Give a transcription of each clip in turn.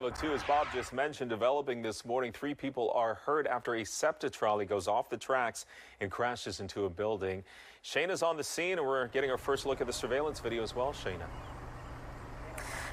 Look, too, as Bob just mentioned, developing this morning, 3 people are hurt after a SEPTA trolley goes off the tracks and crashes into a building. Shaynah's on the scene, and we're getting our first look at the surveillance video as well. Shaynah.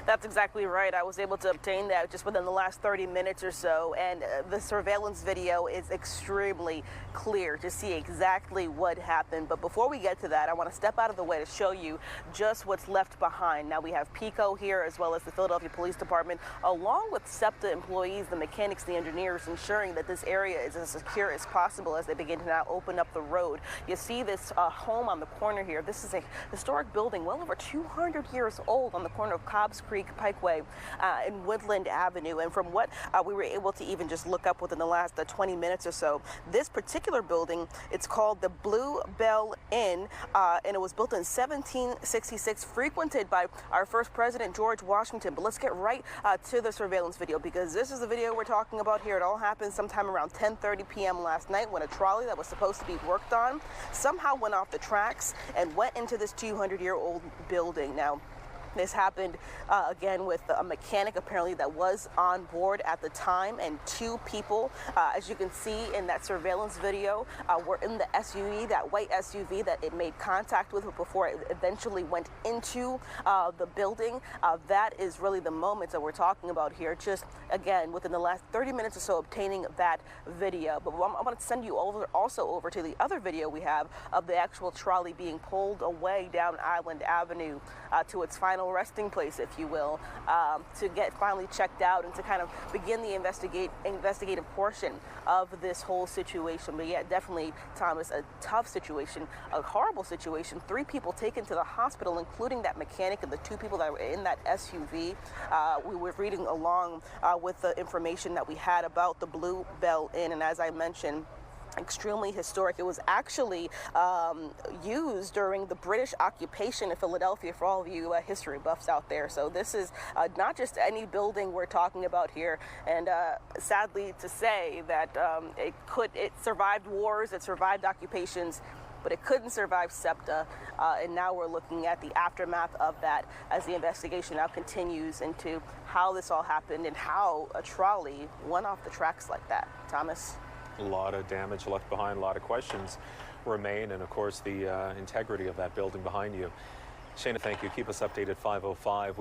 That's exactly right. I was able to obtain that just within the last 30 minutes or so, and the surveillance video is extremely clear to see exactly what happened. But before we get to that, I want to step out of the way to show you just what's left behind. Now, we have PICO here, as well as the Philadelphia Police Department, along with SEPTA employees, the mechanics, the engineers, ensuring that this area is as secure as possible as they begin to now open up the road. You see this home on the corner here. This is a historic building, well over 200 years old, on the corner of Cobbs Creek Pikeway and Woodland Avenue. And from what we were able to even just look up within the last 20 minutes or so, this particular building, it's called the Blue Bell Inn, and it was built in 1766, frequented by our first president, George Washington. But let's get right to the surveillance video, because this is the video we're talking about here. It all happened sometime around 10:30 p.m. last night, when a trolley that was supposed to be worked on somehow went off the tracks and went into this 200-year-old building. Now, this happened again with a mechanic apparently that was on board at the time, and 2 people, as you can see in that surveillance video, were in the SUV, that white SUV that it made contact with before it eventually went into the building. That is really the moment that we're talking about here, just again within the last 30 minutes or so obtaining that video. But I'm going to send you also over to the other video we have of the actual trolley being pulled away down Island Avenue to its final resting place, if you will, to get finally checked out and to kind of begin the investigative portion of this whole situation. But yeah, definitely, Thomas, a tough situation, a horrible situation. 3 people taken to the hospital, including that mechanic and the 2 people that were in that SUV. We were reading along with the information that we had about the Blue Bell Inn, and as I mentioned, extremely historic. It was actually used during the British occupation of Philadelphia, for all of you history buffs out there. So this is not just any building we're talking about here, and sadly to say that it survived wars, it survived occupations, but it couldn't survive SEPTA, and now we're looking at the aftermath of that as the investigation now continues into how this all happened and how a trolley went off the tracks like that. Thomas? A lot of damage left behind, a lot of questions remain, and of course the integrity of that building behind you. Shaynah, thank you. Keep us updated. 5:05.